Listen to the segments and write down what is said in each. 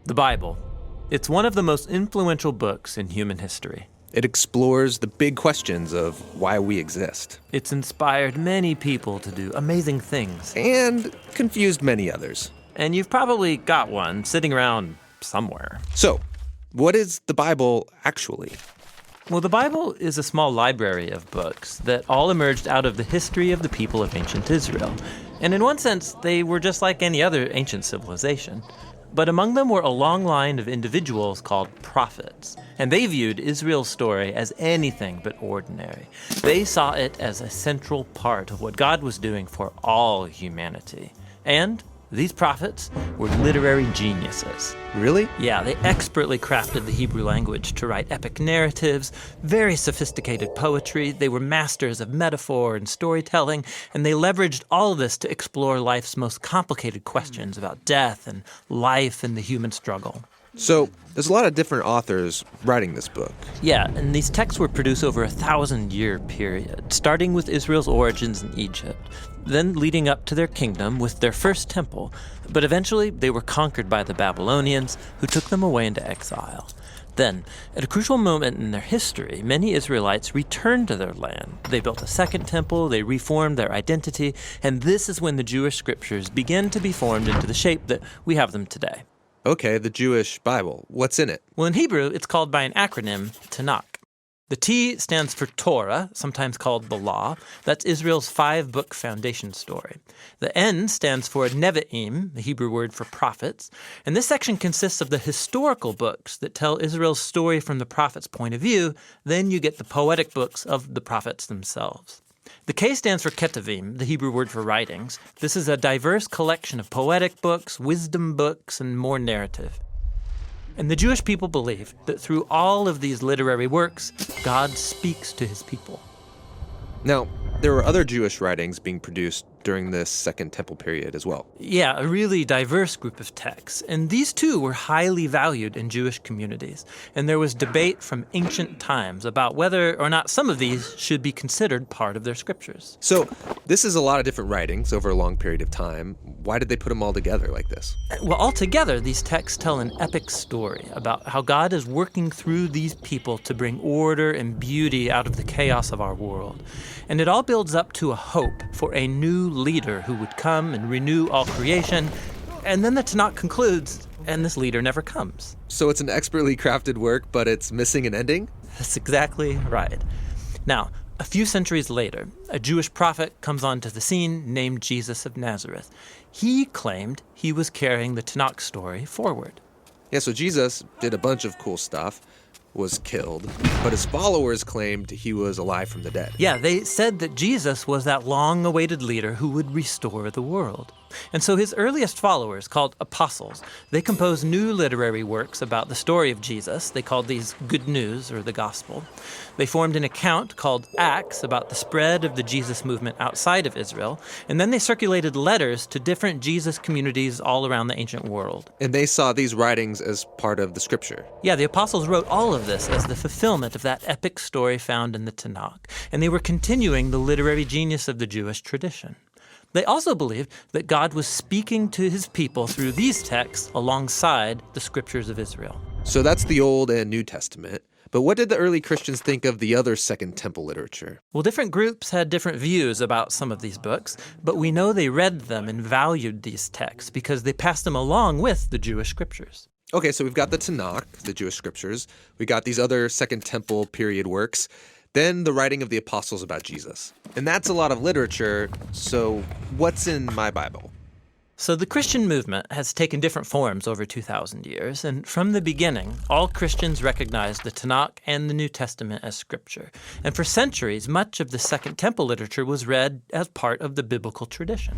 The Bible. It's one of the most influential books in human history. It explores the big questions of why we exist. It's inspired many people to do amazing things. And confused many others. And you've probably got one sitting around somewhere. So, what is the Bible actually? Well, the Bible is a small library of books that all emerged out of the history of the people of ancient Israel. And in one sense, they were just like any other ancient civilization. But among them were a long line of individuals called prophets. And they viewed Israel's story as anything but ordinary. They saw it as a central part of what God was doing for all humanity. And these prophets were literary geniuses. Really? Yeah, they expertly crafted the Hebrew language to write epic narratives, very sophisticated poetry. They were masters of metaphor and storytelling, and they leveraged all of this to explore life's most complicated questions about death and life and the human struggle. So, there's a lot of different authors writing this book. Yeah, and these texts were produced over a 1,000-year period, starting with Israel's origins in Egypt, then leading up to their kingdom with their first temple. But eventually, they were conquered by the Babylonians, who took them away into exile. Then, at a crucial moment in their history, many Israelites returned to their land. They built a second temple, they reformed their identity, and this is when the Jewish scriptures began to be formed into the shape that we have them today. Okay, the Jewish Bible. What's in it? Well, in Hebrew, it's called by an acronym, Tanakh. The T stands for Torah, sometimes called the Law. That's Israel's 5-book foundation story. The N stands for Nevi'im, the Hebrew word for prophets. And this section consists of the historical books that tell Israel's story from the prophet's point of view. Then you get the poetic books of the prophets themselves. The K stands for Ketuvim, the Hebrew word for writings. This is a diverse collection of poetic books, wisdom books, and more narrative. And the Jewish people believed that through all of these literary works, God speaks to his people. Now, there were other Jewish writings being produced during this Second Temple period as well. Yeah, a really diverse group of texts. And these too were highly valued in Jewish communities. And there was debate from ancient times about whether or not some of these should be considered part of their scriptures. So, this is a lot of different writings over a long period of time. Why did they put them all together like this? Well, altogether, these texts tell an epic story about how God is working through these people to bring order and beauty out of the chaos of our world. And it all builds up to a hope for a new leader who would come and renew all creation. And then the Tanakh concludes, and this leader never comes. So it's an expertly crafted work, but it's missing an ending? That's exactly right. Now, a few centuries later, a Jewish prophet comes onto the scene named Jesus of Nazareth. He claimed he was carrying the Tanakh story forward. Yeah, so Jesus did a bunch of cool stuff, was killed, but his followers claimed he was alive from the dead. Yeah, they said that Jesus was that long-awaited leader who would restore the world. And so his earliest followers, called apostles, they composed new literary works about the story of Jesus. They called these Good News, or the Gospel. They formed an account called Acts about the spread of the Jesus movement outside of Israel. And then they circulated letters to different Jesus communities all around the ancient world. And they saw these writings as part of the scripture. Yeah, the apostles wrote all of this as the fulfillment of that epic story found in the Tanakh. And they were continuing the literary genius of the Jewish tradition. They also believed that God was speaking to his people through these texts alongside the scriptures of Israel. So that's the Old and New Testament. But what did the early Christians think of the other Second Temple literature? Well, different groups had different views about some of these books, but we know they read them and valued these texts because they passed them along with the Jewish scriptures. Okay, so we've got the Tanakh, the Jewish scriptures. We got these other Second Temple period works. Then the writing of the apostles about Jesus. And that's a lot of literature, so what's in my Bible? So the Christian movement has taken different forms over 2,000 years, and from the beginning, all Christians recognized the Tanakh and the New Testament as scripture. And for centuries, much of the Second Temple literature was read as part of the biblical tradition.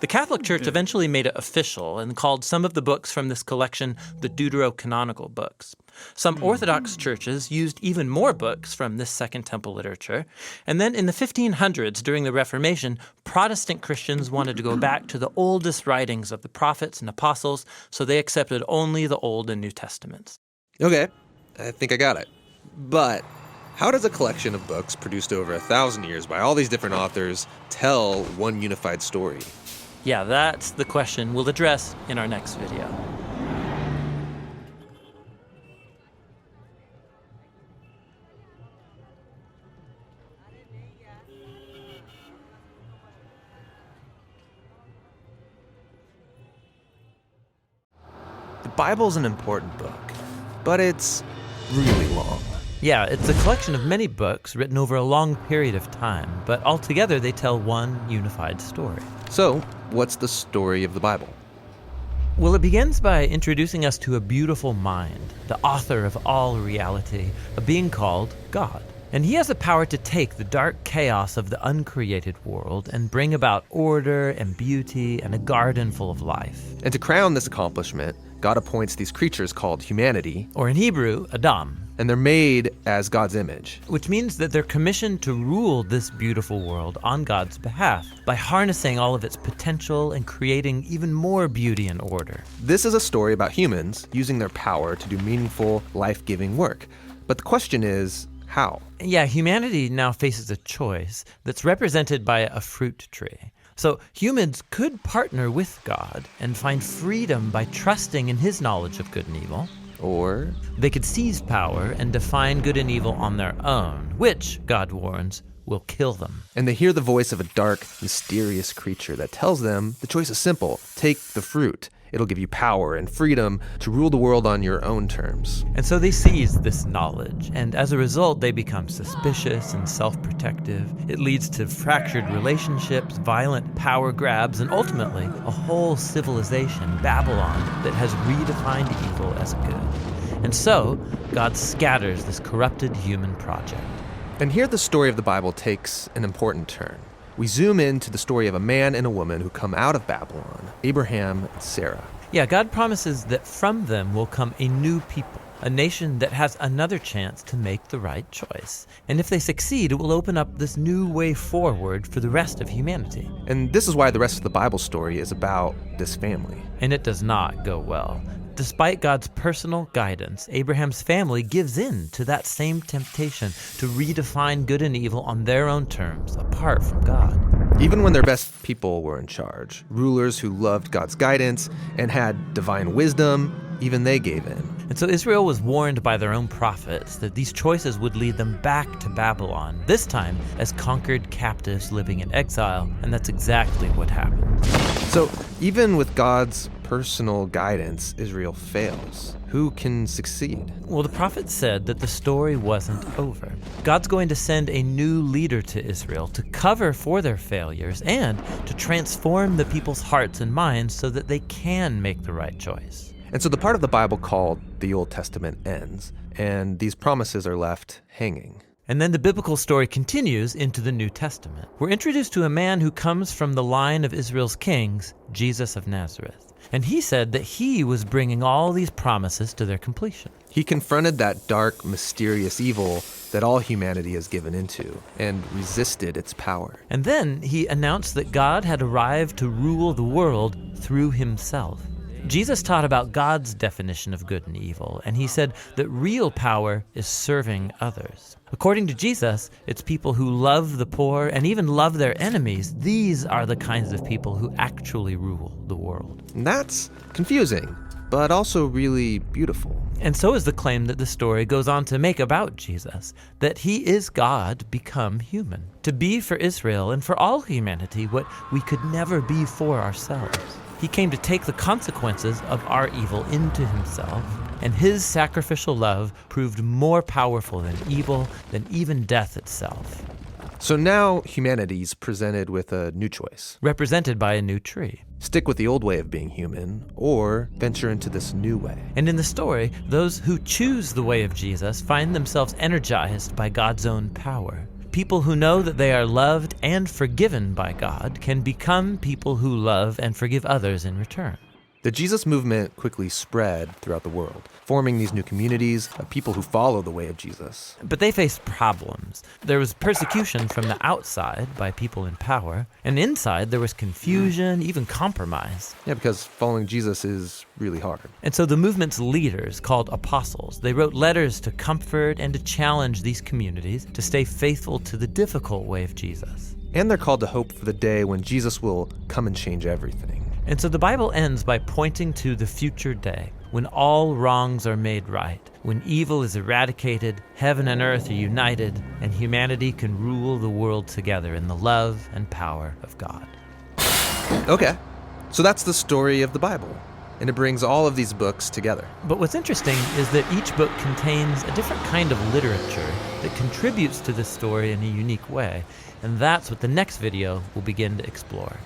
The Catholic Church eventually made it official and called some of the books from this collection the deuterocanonical books. Some Orthodox churches used even more books from this Second Temple literature. And then in the 1500s, during the Reformation, Protestant Christians wanted to go back to the oldest writings of the prophets and apostles, so they accepted only the Old and New Testaments. Okay, I think I got it. But how does a collection of books produced over 1,000 years by all these different authors tell one unified story? Yeah, that's the question we'll address in our next video. the Bible's an important book, but it's really long. Yeah, it's a collection of many books written over a long period of time, but altogether they tell one unified story. So, what's the story of the Bible? Well, it begins by introducing us to a beautiful mind, the author of all reality, a being called God. And he has the power to take the dark chaos of the uncreated world and bring about order and beauty and a garden full of life. And to crown this accomplishment, God appoints these creatures called humanity, Or in Hebrew, Adam. and they're made as God's image. Which means that they're commissioned to rule this beautiful world on God's behalf by harnessing all of its potential and creating even more beauty and order. This is a story about humans using their power to do meaningful, life-giving work. But the question is, how? Yeah, humanity now faces a choice that's represented by a fruit tree. So humans could partner with God and find freedom by trusting in his knowledge of good and evil. Or They could seize power and define good and evil on their own, which, God warns, will kill them. and they hear the voice of a dark, mysterious creature that tells them the choice is simple. Take the fruit. It'll give you power and freedom to rule the world on your own terms. And so they seize this knowledge, and as a result, they become suspicious and self-protective. It leads to fractured relationships, violent power grabs, and ultimately, a whole civilization, Babylon, that has redefined evil as good. And so, God scatters this corrupted human project. And here the story of the Bible takes an important turn. We zoom into the story of a man and a woman who come out of Babylon, Abraham and Sarah. Yeah, God promises that from them will come a new people, a nation that has another chance to make the right choice. And if they succeed, it will open up this new way forward for the rest of humanity. And this is why the rest of the Bible story is about this family. And it does not go well. Despite God's personal guidance, Abraham's family gives in to that same temptation to redefine good and evil on their own terms, apart from God. Even when their best people were in charge, rulers who loved God's guidance and had divine wisdom, even they gave in. And so Israel was warned by their own prophets that these choices would lead them back to Babylon, this time as conquered captives living in exile, and that's exactly what happened. So even with God's personal guidance, Israel fails. Who can succeed? Well, the prophet said that the story wasn't over. God's going to send a new leader to Israel to cover for their failures and to transform the people's hearts and minds so that they can make the right choice. And so the part of the Bible called the Old Testament ends, and these promises are left hanging. And then the biblical story continues into the New Testament. We're introduced to a man who comes from the line of Israel's kings, Jesus of Nazareth. And he said that he was bringing all these promises to their completion. He confronted that dark, mysterious evil that all humanity has given into and resisted its power. And then he announced that God had arrived to rule the world through himself. Jesus taught about God's definition of good and evil, and he said that real power is serving others. According to Jesus, it's people who love the poor and even love their enemies. These are the kinds of people who actually rule the world. And that's confusing, but also really beautiful. And so is the claim that the story goes on to make about Jesus, that he is God become human, to be for Israel and for all humanity what we could never be for ourselves. He came to take the consequences of our evil into himself, and his sacrificial love proved more powerful than evil, than even death itself. So now humanity's presented with a new choice. Represented by a new tree. Stick with the old way of being human, or venture into this new way. And in the story, those who choose the way of Jesus find themselves energized by God's own power. People who know that they are loved and forgiven by God can become people who love and forgive others in return. The Jesus movement quickly spread throughout the world, forming these new communities of people who follow the way of Jesus. But they faced problems. There was persecution from the outside by people in power, and inside there was confusion, even compromise. Yeah, because following Jesus is really hard. And so the movement's leaders, called apostles, they wrote letters to comfort and to challenge these communities to stay faithful to the difficult way of Jesus. And they're called to hope for the day when Jesus will come and change everything. And so the Bible ends by pointing to the future day, when all wrongs are made right, when evil is eradicated, heaven and earth are united, and humanity can rule the world together in the love and power of God. Okay, so that's the story of the Bible. and it brings all of these books together. But what's interesting is that each book contains a different kind of literature that contributes to the story in a unique way, and that's what the next video will begin to explore.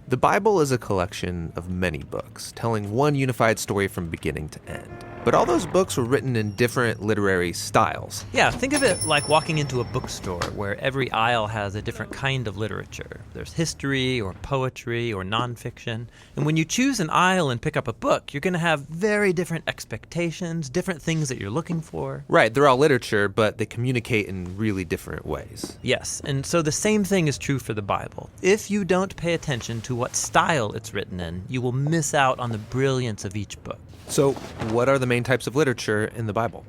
The Bible is a collection of many books, telling one unified story from beginning to end. But all those books were written in different literary styles. Yeah, think of it like walking into a bookstore where every aisle has a different kind of literature. There's history or poetry or nonfiction. And when you choose an aisle and pick up a book, you're going to have very different expectations, different things that you're looking for. Right, they're all literature, but they communicate in really different ways. Yes, and so the same thing is true for the Bible. If you don't pay attention to what style it's written in, you will miss out on the brilliance of each book. So, what are the main types of literature in the Bible?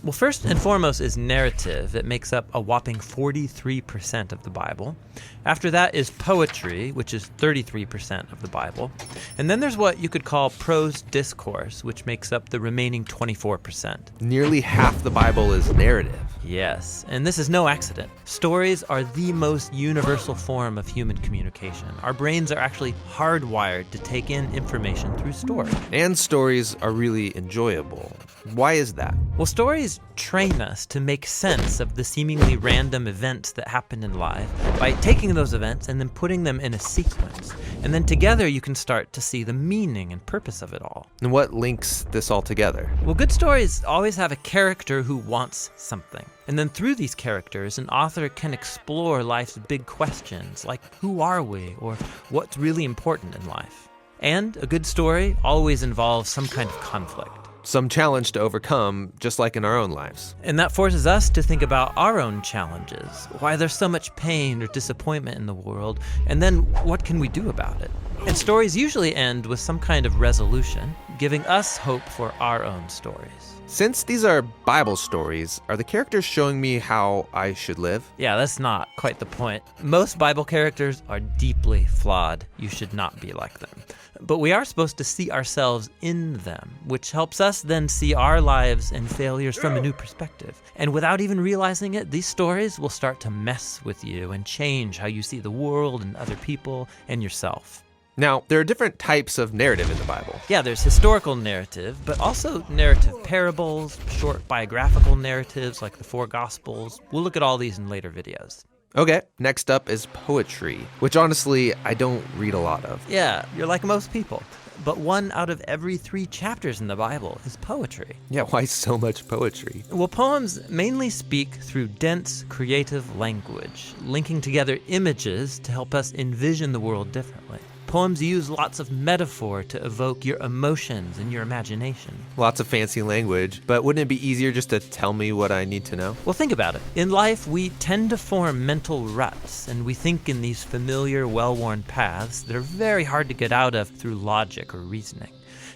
Well, first and foremost is narrative. It makes up a whopping 43% of the Bible. After that is poetry, which is 33% of the Bible. And then there's what you could call prose discourse, which makes up the remaining 24%. Nearly half the Bible is narrative. Yes, and this is no accident. Stories are the most universal form of human communication. Our brains are actually hardwired to take in information through story. And stories are really enjoyable. Why is that? Well, stories train us to make sense of the seemingly random events that happen in life by taking those events and then putting them in a sequence. And then together you can start to see the meaning and purpose of it all. And what links this all together? Well, good stories always have a character who wants something. And then through these characters, an author can explore life's big questions, like who are we, or what's really important in life. And a good story always involves some kind of conflict. Some challenge to overcome, just like in our own lives. And that forces us to think about our own challenges, why there's so much pain or disappointment in the world, and then what can we do about it? And stories usually end with some kind of resolution, giving us hope for our own stories. Since these are Bible stories, are the characters showing me how I should live? Yeah, that's not quite the point. Most Bible characters are deeply flawed. You should not be like them. But we are supposed to see ourselves in them, which helps us then see our lives and failures from a new perspective. And without even realizing it, these stories will start to mess with you and change how you see the world and other people and yourself. Now, there are different types of narrative in the Bible. Yeah, there's historical narrative, but also narrative parables, short biographical narratives like the four Gospels. We'll look at all these in later videos. Okay, next up is poetry, which honestly, I don't read a lot of. Yeah, you're like most people. But 1 out of every 3 chapters in the Bible is poetry. Yeah, why so much poetry? Well, poems mainly speak through dense, creative language, linking together images to help us envision the world differently. Poems use lots of metaphor to evoke your emotions and your imagination. Lots of fancy language, but wouldn't it be easier just to tell me what I need to know? Well, think about it. In life, we tend to form mental ruts, and we think in these familiar, well-worn paths that are very hard to get out of through logic or reasoning.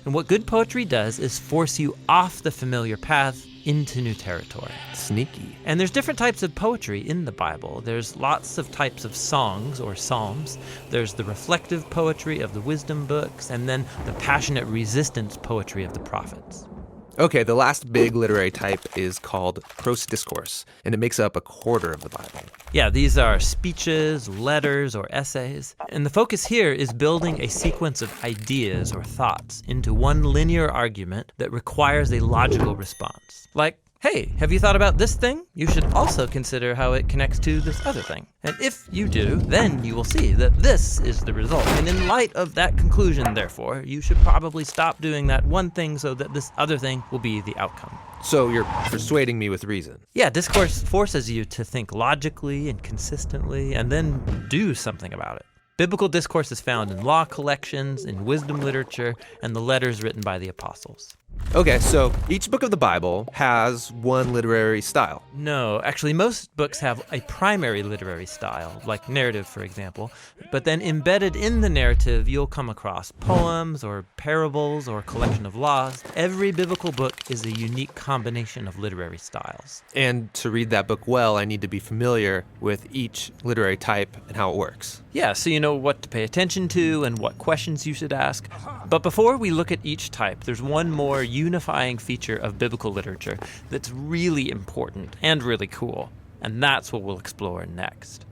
And what good poetry does is force you off the familiar path into new territory. Sneaky. And there's different types of poetry in the Bible. There's lots of types of songs or psalms. There's the reflective poetry of the wisdom books, and then the passionate resistance poetry of the prophets. Okay, the last big literary type is called prose discourse, and it makes up a quarter of the Bible. Yeah, these are speeches, letters, or essays. And the focus here is building a sequence of ideas or thoughts into one linear argument that requires a logical response. Like, hey, have you thought about this thing? You should also consider how it connects to this other thing. And if you do, then you will see that this is the result. And in light of that conclusion, therefore, you should probably stop doing that one thing so that this other thing will be the outcome. So you're persuading me with reason. Yeah, discourse forces you to think logically and consistently and then do something about it. Biblical discourse is found in law collections, in wisdom literature, and the letters written by the apostles. Okay, so each book of the Bible has one literary style. No, actually most books have a primary literary style, like narrative, for example. But then embedded in the narrative, you'll come across poems or parables or a collection of laws. Every biblical book is a unique combination of literary styles. And to read that book well, I need to be familiar with each literary type and how it works. Yeah, so you know what to pay attention to and what questions you should ask. But before we look at each type, there's one more unifying feature of biblical literature that's really important and really cool. And that's what we'll explore next.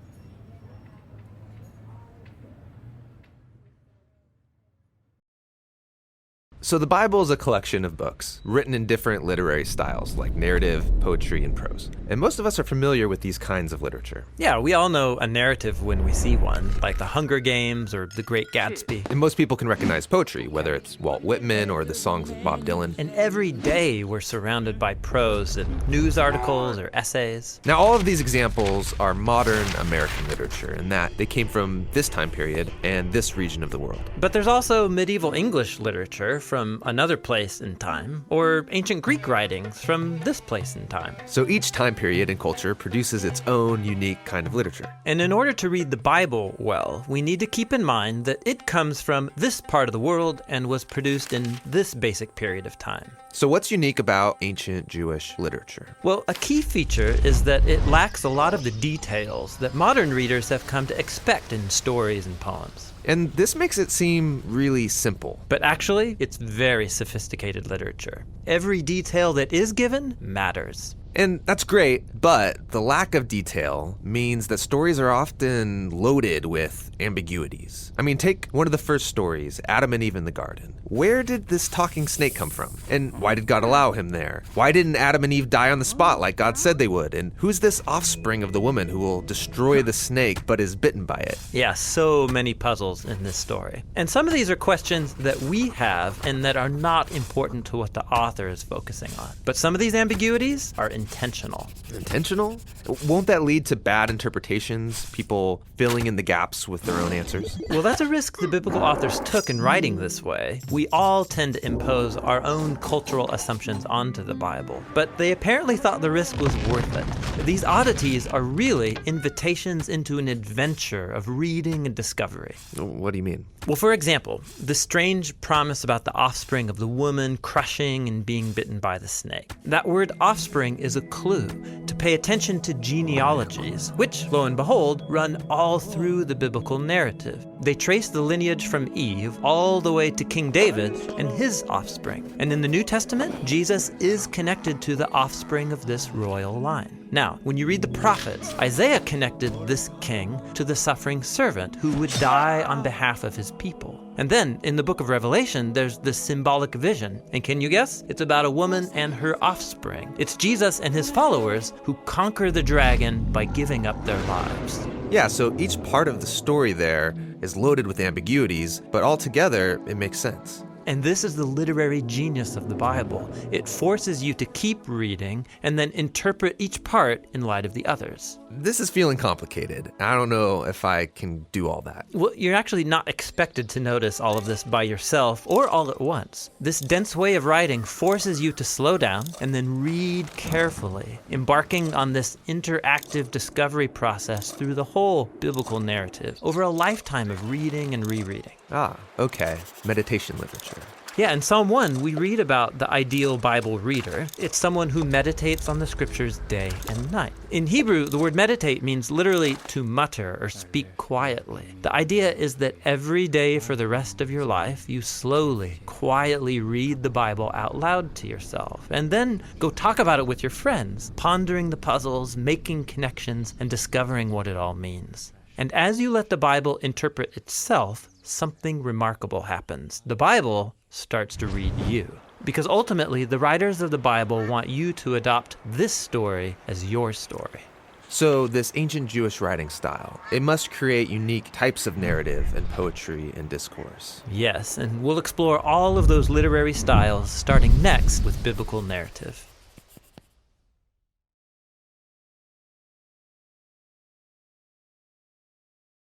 So the Bible is a collection of books written in different literary styles like narrative, poetry, and prose. And most of us are familiar with these kinds of literature. Yeah, we all know a narrative when we see one, like The Hunger Games or The Great Gatsby. And most people can recognize poetry, whether it's Walt Whitman or the songs of Bob Dylan. And every day we're surrounded by prose and news articles or essays. Now, all of these examples are modern American literature in that they came from this time period and this region of the world. But there's also medieval English literature from another place in time, or ancient Greek writings from this place in time. So each time period and culture produces its own unique kind of literature. And in order to read the Bible well, we need to keep in mind that it comes from this part of the world and was produced in this basic period of time. So what's unique about ancient Jewish literature? Well, a key feature is that it lacks a lot of the details that modern readers have come to expect in stories and poems. And this makes it seem really simple. But actually, it's very sophisticated literature. Every detail that is given matters. And that's great, but the lack of detail means that stories are often loaded with ambiguities. I mean, take one of the first stories, Adam and Eve in the garden. Where did this talking snake come from? And why did God allow him there? Why didn't Adam and Eve die on the spot like God said they would? And who's this offspring of the woman who will destroy the snake but is bitten by it? Yeah, so many puzzles in this story. And some of these are questions that we have and that are not important to what the author is focusing on. But some of these ambiguities are intentional. Intentional? Won't that lead to bad interpretations, people filling in the gaps with their own answers? Well, that's a risk the biblical authors took in writing this way. We all tend to impose our own cultural assumptions onto the Bible, but they apparently thought the risk was worth it. These oddities are really invitations into an adventure of reading and discovery. What do you mean? Well, for example, the strange promise about the offspring of the woman crushing and being bitten by the snake. That word offspring is a clue to pay attention to genealogies, which, lo and behold, run all through the biblical narrative. They trace the lineage from Eve all the way to King David and his offspring. And in the New Testament, Jesus is connected to the offspring of this royal line. Now, when you read the prophets, Isaiah connected this king to the suffering servant who would die on behalf of his people. And then, in the book of Revelation, there's this symbolic vision. And can you guess? It's about a woman and her offspring. It's Jesus and his followers who conquer the dragon by giving up their lives. Yeah, so each part of the story there is loaded with ambiguities, but altogether, it makes sense. And this is the literary genius of the Bible. It forces you to keep reading and then interpret each part in light of the others. This is feeling complicated. I don't know if I can do all that. Well, you're actually not expected to notice all of this by yourself or all at once. This dense way of writing forces you to slow down and then read carefully, embarking on this interactive discovery process through the whole biblical narrative over a lifetime of reading and rereading. Ah, okay. Meditation literature. Yeah, in Psalm 1, we read about the ideal Bible reader. It's someone who meditates on the scriptures day and night. In Hebrew, the word meditate means literally to mutter or speak quietly. The idea is that every day for the rest of your life, you slowly, quietly read the Bible out loud to yourself, and then go talk about it with your friends, pondering the puzzles, making connections, and discovering what it all means. And as you let the Bible interpret itself, something remarkable happens. The Bible starts to read you. Because ultimately, the writers of the Bible want you to adopt this story as your story. So this ancient Jewish writing style, it must create unique types of narrative and poetry and discourse. Yes, and we'll explore all of those literary styles starting next with biblical narrative.